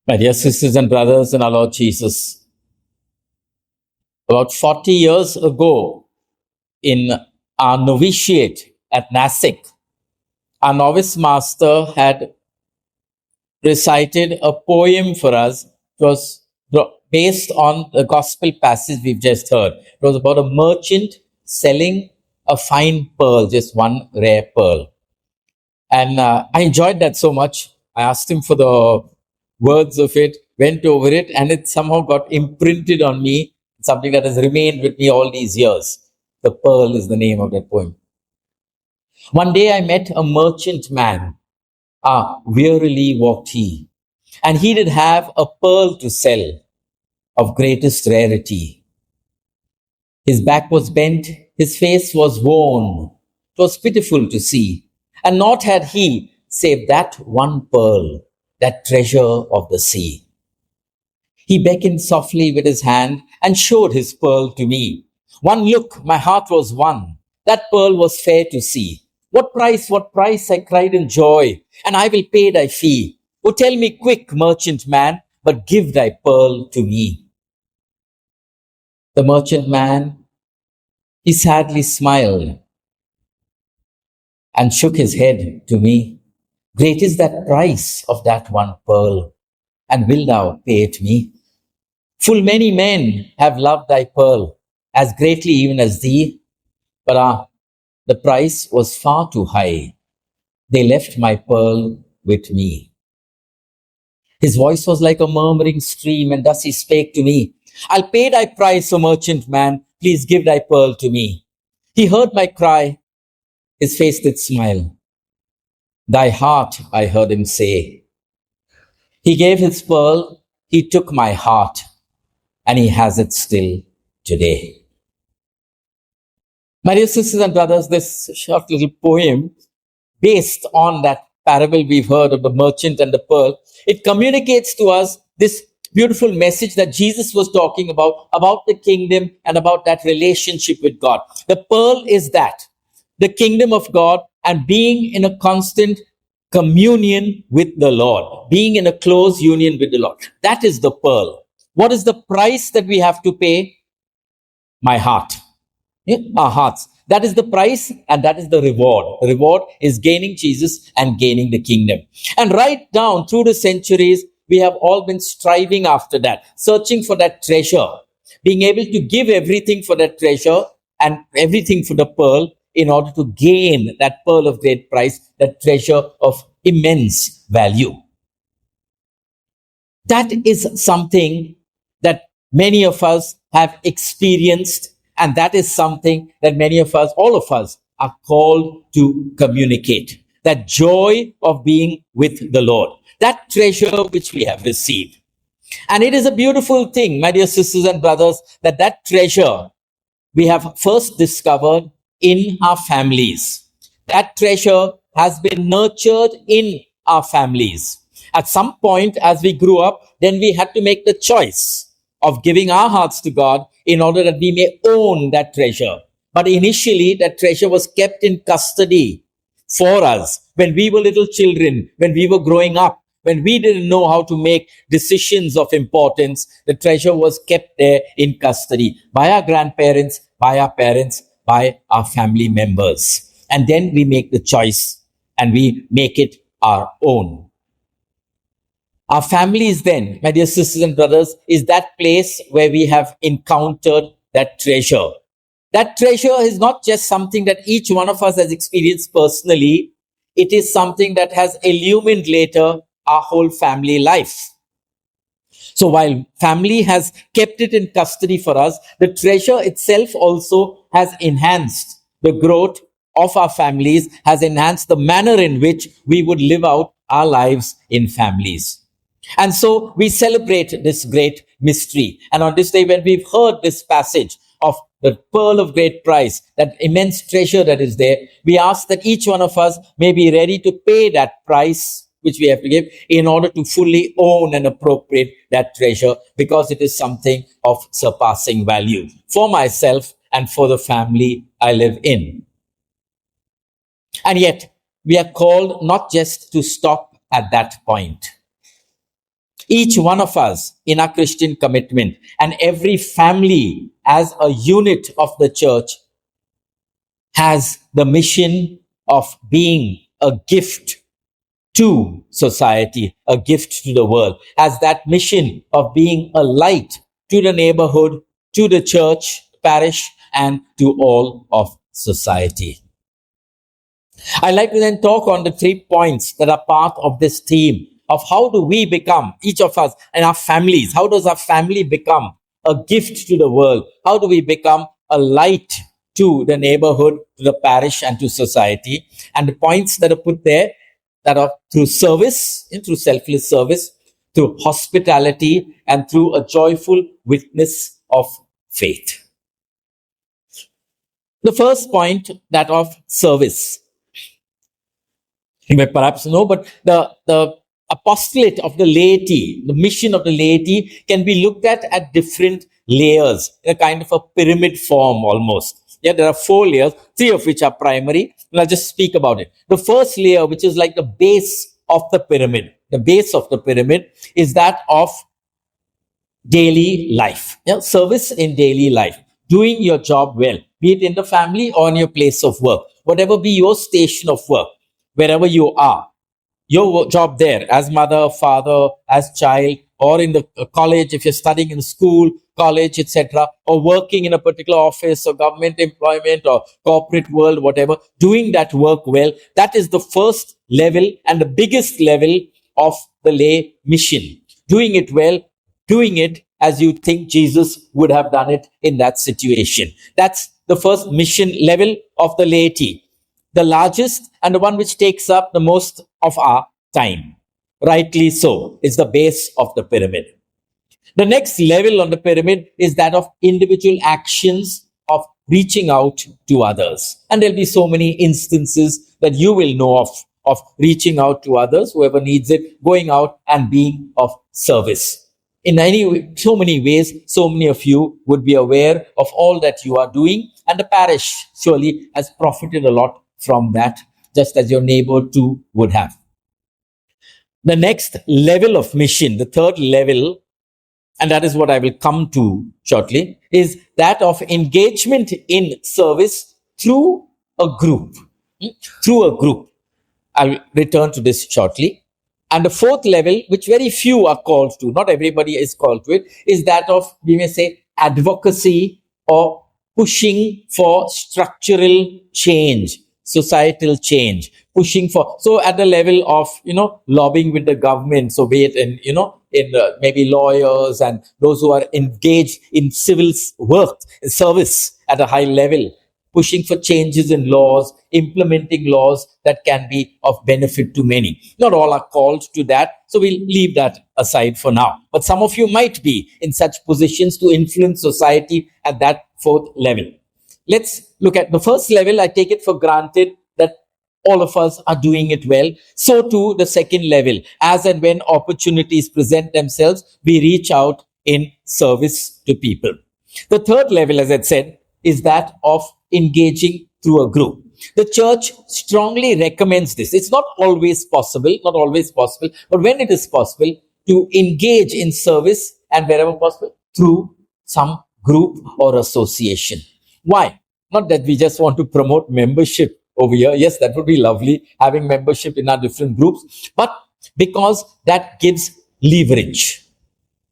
My dear sisters and brothers in our Lord Jesus, about 40 years ago in our novitiate at Nasik, our novice master had recited a poem for us. It was based on the gospel passage we've just heard. It was about a merchant selling a fine pearl, just one rare pearl. And I enjoyed that so much. I asked him for the words of it, went over it, and it somehow got imprinted on me, something that has remained with me all these years. The Pearl is the name of that poem. One day I met a merchant man. Wearily walked he, and he did have a pearl to sell of greatest rarity. His back was bent, his face was worn. 'Twas pitiful to see, and naught had he save that one pearl, that treasure of the sea. He beckoned softly with his hand and showed his pearl to me. One look, my heart was won. That pearl was fair to see. What price, I cried in joy, and I will pay thy fee. Oh, tell me quick, merchant man, but give thy pearl to me. The merchant man, he sadly smiled and shook his head to me. Great is that price of that one pearl, and will thou pay it me? Full many men have loved thy pearl, as greatly even as thee, but the price was far too high. They left my pearl with me. His voice was like a murmuring stream, and thus he spake to me. I'll pay thy price, O merchant man, please give thy pearl to me. He heard my cry, his face did smile. Thy heart, I heard him say. He gave his pearl, he took my heart, and he has it still today. My dear sisters and brothers, this short little poem, based on that parable we've heard of the merchant and the pearl, it communicates to us this beautiful message that Jesus was talking about the kingdom and about that relationship with God. The pearl is that, the kingdom of God and being in a constant communion with the Lord, being in a close union with the Lord. That is the pearl. What is the price that we have to pay? My heart. Yeah, our hearts. That is the price and that is the reward. The reward is gaining Jesus and gaining the kingdom. And right down through the centuries, we have all been striving after that, searching for that treasure, being able to give everything for that treasure and everything for the pearl in order to gain that pearl of great price, that treasure of immense value. That is something that many of us have experienced, and that is something that many of us, all of us, are called to communicate. That joy of being with the Lord, that treasure which we have received. And it is a beautiful thing, my dear sisters and brothers, that treasure we have first discovered in our families. That treasure has been nurtured in our families. At some point, as we grew up, then we had to make the choice of giving our hearts to God in order that we may own that treasure. But initially, that treasure was kept in custody for us when we were little children, when we were growing up, when we didn't know how to make decisions of importance. The treasure was kept there in custody by our grandparents, by our parents, by our family members. And then we make the choice and we make it our own. Our families then, my dear sisters and brothers, is that place where we have encountered that treasure. That treasure is not just something that each one of us has experienced personally. It is something that has illumined later our whole family life. So while family has kept it in custody for us, the treasure itself also has enhanced the growth of our families, has enhanced the manner in which we would live out our lives in families. And so we celebrate this great mystery. And on this day, when we've heard this passage of the pearl of great price, that immense treasure that is there, we ask that each one of us may be ready to pay that price which we have to give in order to fully own and appropriate that treasure, because it is something of surpassing value for myself and for the family I live in. And yet, we are called not just to stop at that point. Each one of us in our Christian commitment and every family as a unit of the church has the mission of being a gift to society, a gift to the world, has that mission of being a light to the neighborhood, to the church, parish, and to all of society. I'd like to then talk on the 3 points that are part of this theme of how do we become, each of us and our families, how does our family become a gift to the world? How do we become a light to the neighborhood, to the parish, and to society? And the points that are put there that are through service, through selfless service, through hospitality, and through a joyful witness of faith. The first point, that of service. You may perhaps know, but the apostolate of the laity, the mission of the laity can be looked at different layers in a kind of a pyramid form almost. Yeah, there are 4 layers, 3 of which are primary, and I'll just speak about it. The first layer, which is like the base of the pyramid, is that of daily life. Yeah, service in daily life, doing your job well, be it in the family or in your place of work, whatever be your station of work, wherever you are, your job there as mother, father, as child, or in the college, if you're studying in school, college, etc., or working in a particular office or government employment or corporate world, whatever, doing that work well, that is the first level and the biggest level of the lay mission. Doing it well, doing it as you think Jesus would have done it in that situation. That's the first mission level of the laity. The largest and the one which takes up the most of our time. Rightly so, is the base of the pyramid. The next level on the pyramid is that of individual actions of reaching out to others. And there'll be so many instances that you will know of reaching out to others, whoever needs it, going out and being of service. In so many ways, so many of you would be aware of all that you are doing, and the parish surely has profited a lot from that, just as your neighbor too would have. The next level of mission, the third level, and that is what I will come to shortly, is that of engagement in service through a group. I'll return to this shortly. And the fourth level, which very few are called to, not everybody is called to it, is that of, we may say, advocacy or pushing for structural change, societal change, pushing for, so at the level of, lobbying with the government, so be it in, maybe lawyers and those who are engaged in civil work, service at a high level, pushing for changes in laws, implementing laws that can be of benefit to many. Not all are called to that, so we'll leave that aside for now. But some of you might be in such positions to influence society at that fourth level. Let's look at the first level. I take it for granted that all of us are doing it well. So too the second level. As and when opportunities present themselves, we reach out in service to people. The third level, as I said, is that of engaging through a group. The church strongly recommends this. It's not always possible, but when it is possible, to engage in service and wherever possible, through some group or association. Why? Not that we just want to promote membership over here. Yes, that would be lovely, having membership in our different groups, but because that gives leverage.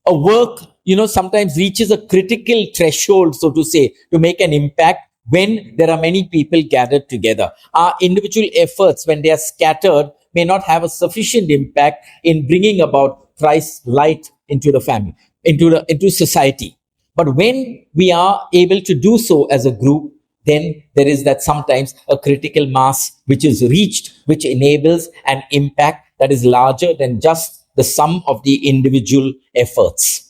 A work, sometimes reaches a critical threshold, so to say, to make an impact when there are many people gathered together. Our individual efforts, when they are scattered, may not have a sufficient impact in bringing about Christ's light into the family, into society. But when we are able to do so as a group, then there is that sometimes a critical mass which is reached, which enables an impact that is larger than just the sum of the individual efforts.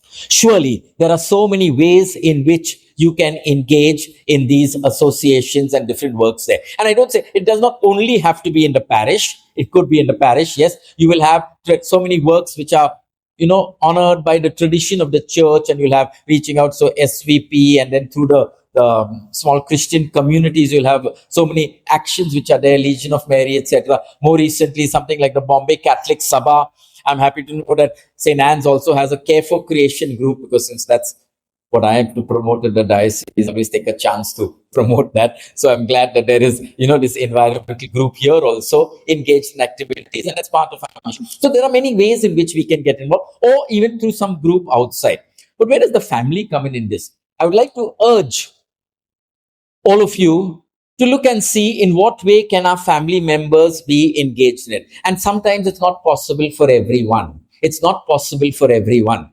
Surely, there are so many ways in which you can engage in these associations and different works there. And I don't say it does not only have to be in the parish. It could be in the parish. Yes, you will have so many works which are, honored by the tradition of the church, and you'll have reaching out. So SVP, and then through the small Christian communities, you'll have so many actions which are there, Legion of Mary, etc. More recently, something like the Bombay Catholic Sabha I'm happy to know that St. Anne's also has a Care for Creation group, because since that's what I am to promote at the diocese, I always take a chance to promote that. So I'm glad that there is, this environmental group here also engaged in activities, and that's part of our mission. So there are many ways in which we can get involved, or even through some group outside. But where does the family come in this? I would like to urge all of you to look and see in what way can our family members be engaged in it. And sometimes it's not possible for everyone. It's not possible for everyone,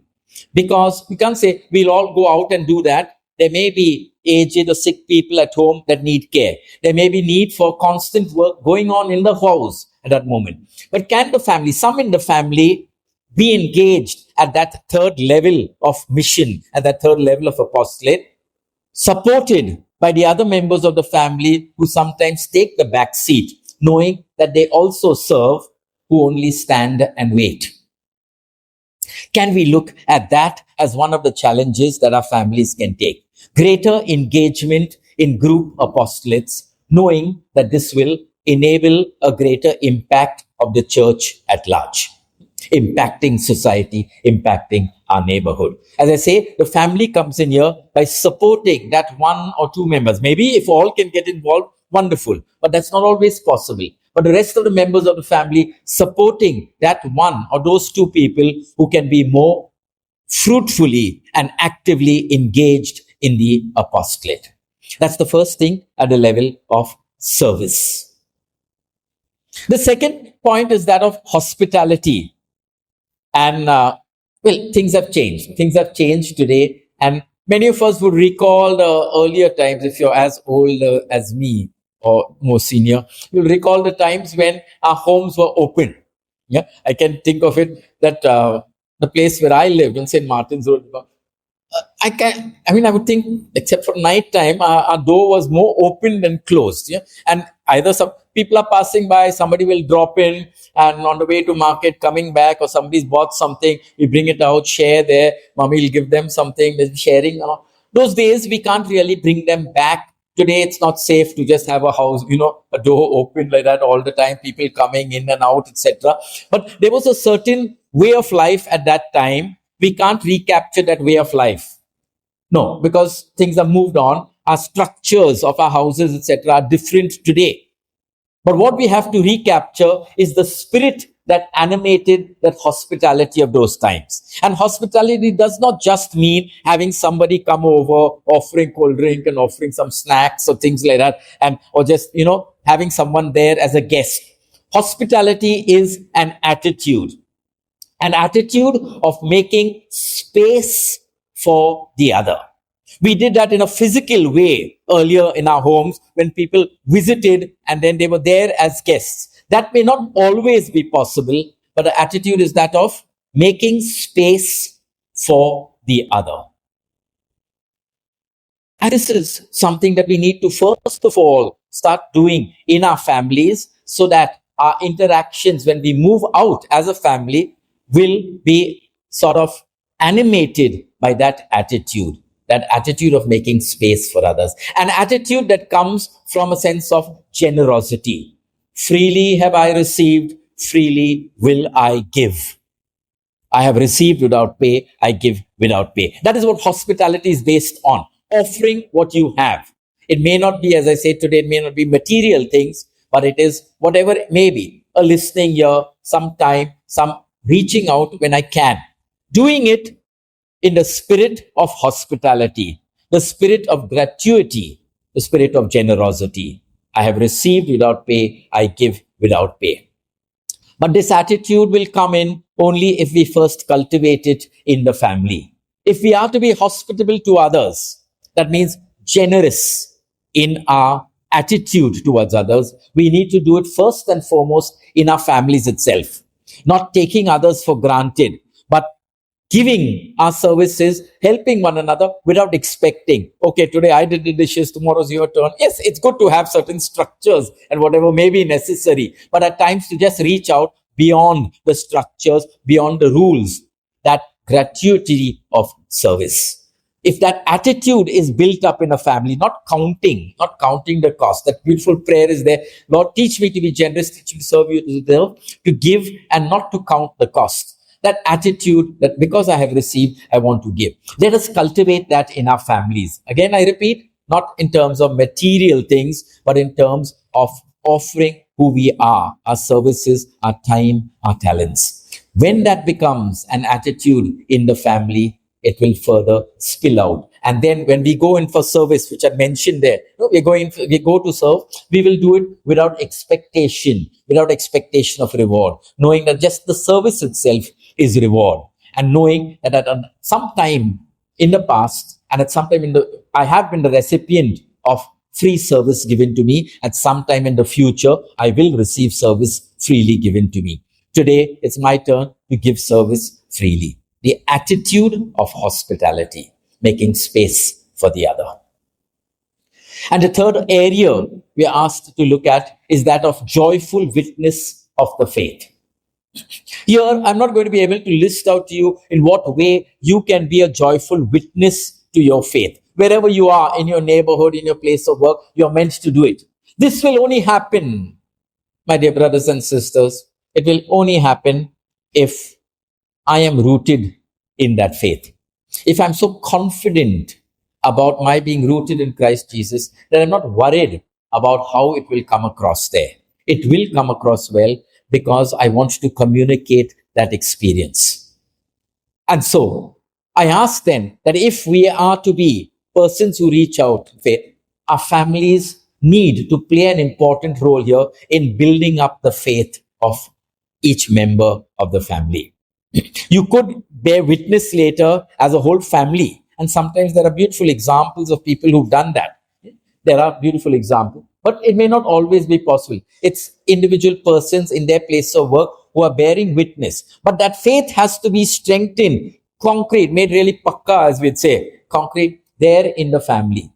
because we can't say we'll all go out and do that. There may be aged or sick people at home that need care. There may be need for constant work going on in the house at that moment. But can the family, some in the family, be engaged at that third level of mission, at that third level of apostolate, supported by the other members of the family who sometimes take the back seat, knowing that they also serve, who only stand and wait? Can we look at that as one of the challenges that our families can take? Greater engagement in group apostolates, knowing that this will enable a greater impact of the church at large, impacting society, impacting our neighborhood. As I say, the family comes in here by supporting that one or two members. Maybe if all can get involved, wonderful, but that's not always possible. But the rest of the members of the family supporting that one or those two people who can be more fruitfully and actively engaged in the apostolate. That's the first thing at the level of service. The second point is that of hospitality. And things have changed. Things have changed today. And many of us would recall the earlier times, if you're as old as me or more senior, you'll recall the times when our homes were open. Yeah, I can think of it that the place where I lived in St. Martin's Road, I would think, except for night time, our door was more open than closed. Yeah, and either some people are passing by, somebody will drop in, and on the way to market, coming back, or somebody's bought something, we bring it out, share there. Mommy will give them something. There's sharing. Those days we can't really bring them back. Today it's not safe to just have a house, a door open like that all the time, people coming in and out, etc. But there was a certain way of life at that time. We can't recapture that way of life. No, because things have moved on. Our structures of our houses, etc., are different today. But what we have to recapture is the spirit that animated that hospitality of those times. And hospitality does not just mean having somebody come over, offering cold drink and offering some snacks or things like that, or just, having someone there as a guest. Hospitality is an attitude of making space for the other. We did that in a physical way earlier in our homes when people visited and then they were there as guests. That may not always be possible, but the attitude is that of making space for the other. And this is something that we need to first of all start doing in our families, so that our interactions when we move out as a family will be sort of animated by that attitude of making space for others. An attitude that comes from a sense of generosity. Freely have I received, freely will I give. I have received without pay, I give without pay. That is what hospitality is based on. Offering what you have. It may not be, as I said today, it may not be material things, but it is whatever it may be. A listening ear, some time, some reaching out when I can. Doing it in the spirit of hospitality, the spirit of gratuity, the spirit of generosity. I have received without pay, I give without pay. But this attitude will come in only if we first cultivate it in the family. If we are to be hospitable to others, that means generous in our attitude towards others, we need to do it first and foremost in our families itself. Not taking others for granted, but giving our services, helping one another without expecting, okay, today I did the dishes, tomorrow's your turn. Yes, it's good to have certain structures and whatever may be necessary, but at times to just reach out beyond the structures, beyond the rules, that gratuity of service. if that attitude is built up in a family, not counting the cost. That beautiful prayer is there. Lord, teach me to be generous, teach me to serve you, to give and not to count the cost. That attitude that because I have received, I want to give. Let us cultivate that in our families. Again, I repeat, not in terms of material things, but in terms of offering who we are, our services, our time, our talents. When that becomes an attitude in the family, it will further spill out. And then when we go in for service, which I mentioned there, we go to serve, we will do it without expectation of reward, knowing that just the service itself is reward, and knowing that at some time in the past and at some time I have been the recipient of free service given to me. At some time in the future, I will receive service freely given to me. Today, it's my turn to give service freely. The attitude of hospitality, making space for the other. And the third area we are asked to look at is that of joyful witness of the faith. Here, I'm not going to be able to list out to you in what way you can be a joyful witness to your faith. Wherever you are, in your neighborhood, in your place of work, you're meant to do it. This will only happen, my dear brothers and sisters, it will only happen if I am rooted in that faith. If I'm so confident about my being rooted in Christ Jesus, that I'm not worried about how it will come across there. It will come across well because I want to communicate that experience. And so I ask then that if we are to be persons who reach out faith, our families need to play an important role here in building up the faith of each member of the family. You could bear witness later as a whole family. And sometimes there are beautiful examples of people who've done that. There are beautiful examples, but it may not always be possible. It's individual persons in their place of work who are bearing witness. But that faith has to be strengthened, concrete, made really pakka, as we'd say, concrete there in the family.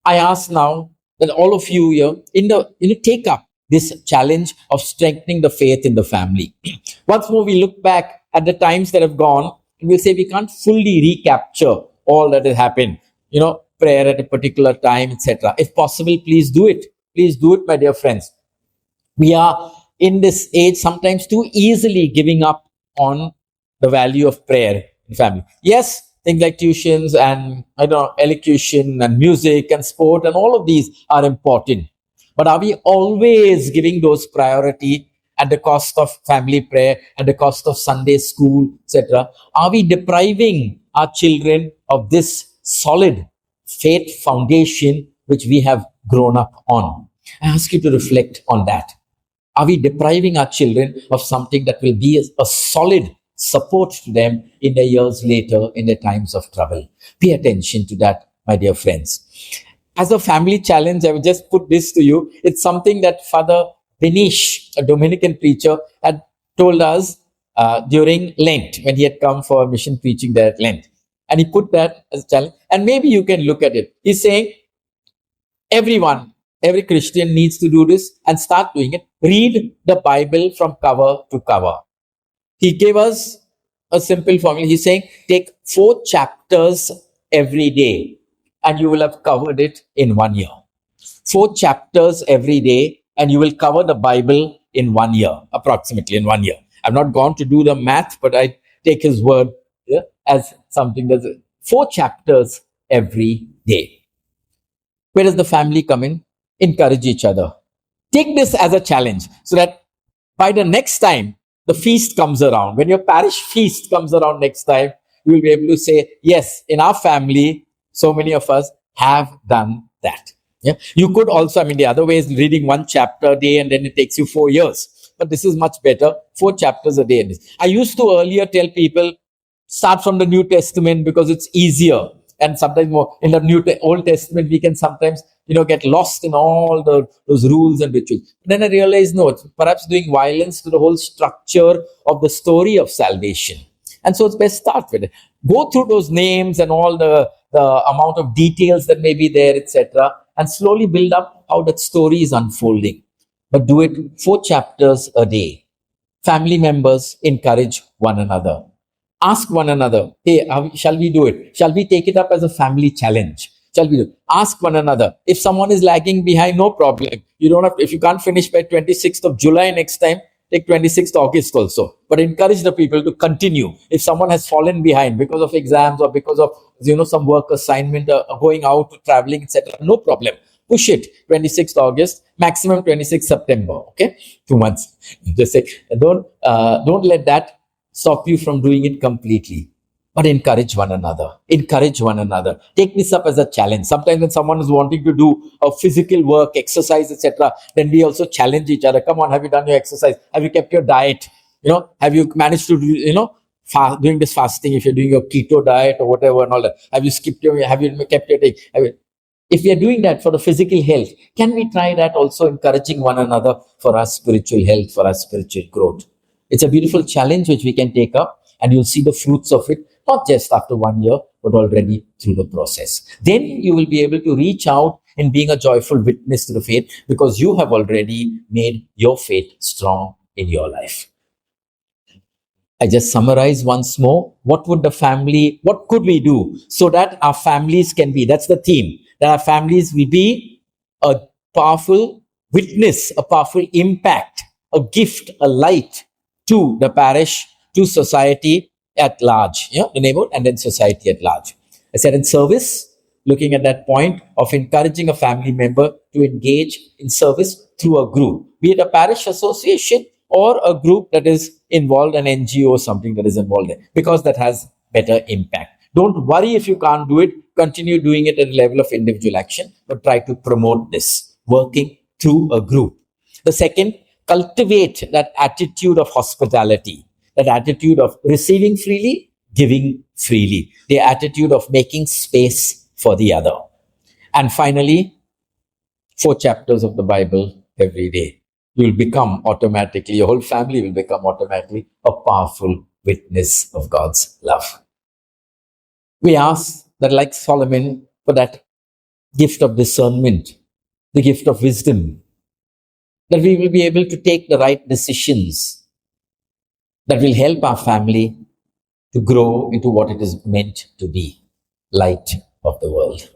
I ask now that all of you here take up this challenge of strengthening the faith in the family. Once more, we look back at the times that have gone, and we'll say we can't fully recapture all that has happened. Prayer at a particular time, etc. If possible, please do it. Please do it, my dear friends. We are in this age sometimes too easily giving up on the value of prayer in family. Yes, things like tuitions and elocution and music and sport and all of these are important. But are we always giving those priority at the cost of family prayer, at the cost of Sunday school, etc.? Are we depriving our children of this solid faith foundation which we have grown up on? I ask you to reflect on that. Are we depriving our children of something that will be a solid support to them in their years later, in their times of trouble? Pay attention to that, my dear friends. As a family challenge, I will just put this to you. It's something that Father Benish, a Dominican preacher, had told us during Lent, when he had come for mission preaching there at Lent. And he put that as a challenge. And maybe you can look at it. He's saying, every Christian needs to do this and start doing it. Read the Bible from cover to cover. He gave us a simple formula. He's saying, take 4 chapters every day and you will have covered it in 1 year. 4 chapters every day and you will cover the Bible in 1 year, approximately in 1 year. I've not gone to do the math, but I take his word as something that's 4 chapters every day. Where does the family come in? Encourage each other. Take this as a challenge so that by the next time the feast comes around, when your parish feast comes around next time, you will be able to say, yes, in our family, so many of us have done that. Yeah. You could also, the other way is reading 1 chapter a day and then it takes you 4 years. But this is much better, 4 chapters a day. I used to earlier tell people, start from the New Testament because it's easier. And sometimes more in the Old Testament, we can sometimes, get lost in all those rules and rituals. Then I realized, no, it's perhaps doing violence to the whole structure of the story of salvation. And so it's best start with it. Go through those names and all the amount of details that may be there, etc. And slowly build up how that story is unfolding. But do it 4 chapters a day. Family members encourage one another. Ask one another, hey, shall we do it? Shall we take it up as a family challenge? Shall we do? Ask one another. If someone is lagging behind, no problem. You don't have to, if you can't finish by 26th of July next time, take 26th August also. But encourage the people to continue. If someone has fallen behind because of exams or because of some work assignment, going out, traveling, etc., no problem. Push it 26th August, maximum 26th September. Okay, 2 months. Just say don't let that stop you from doing it completely. But encourage one another. Encourage one another. Take this up as a challenge. Sometimes when someone is wanting to do a physical work, exercise, etc., then we also challenge each other. Come on, have you done your exercise? Have you kept your diet? Have you managed to do, doing this fasting? If you're doing your keto diet or whatever and all that, have you have you kept your day? If we are doing that for the physical health, can we try that also, encouraging one another for our spiritual health, for our spiritual growth? It's a beautiful challenge which we can take up, and you'll see the fruits of it, not just after 1 year, but already through the process. Then you will be able to reach out in being a joyful witness to the faith, because you have already made your faith strong in your life. I just summarize once more. What could we do so that our families can be, that's the theme, that our families will be a powerful witness, a powerful impact, a gift, a light to the parish, to society at large, the neighborhood, and then society at large. I said in service, looking at that point of encouraging a family member to engage in service through a group, be it a parish association or a group that is involved, an NGO or something that is involved there, because that has better impact. Don't worry if you can't do it. Continue doing it at the level of individual action, but try to promote this, working through a group. The second, cultivate that attitude of hospitality, that attitude of receiving freely, giving freely, the attitude of making space for the other. And finally, 4 chapters of the Bible every day. You'll become automatically, your whole family will become automatically a powerful witness of God's love. We ask that, like Solomon, for that gift of discernment, the gift of wisdom, that we will be able to take the right decisions that will help our family to grow into what it is meant to be, light of the world.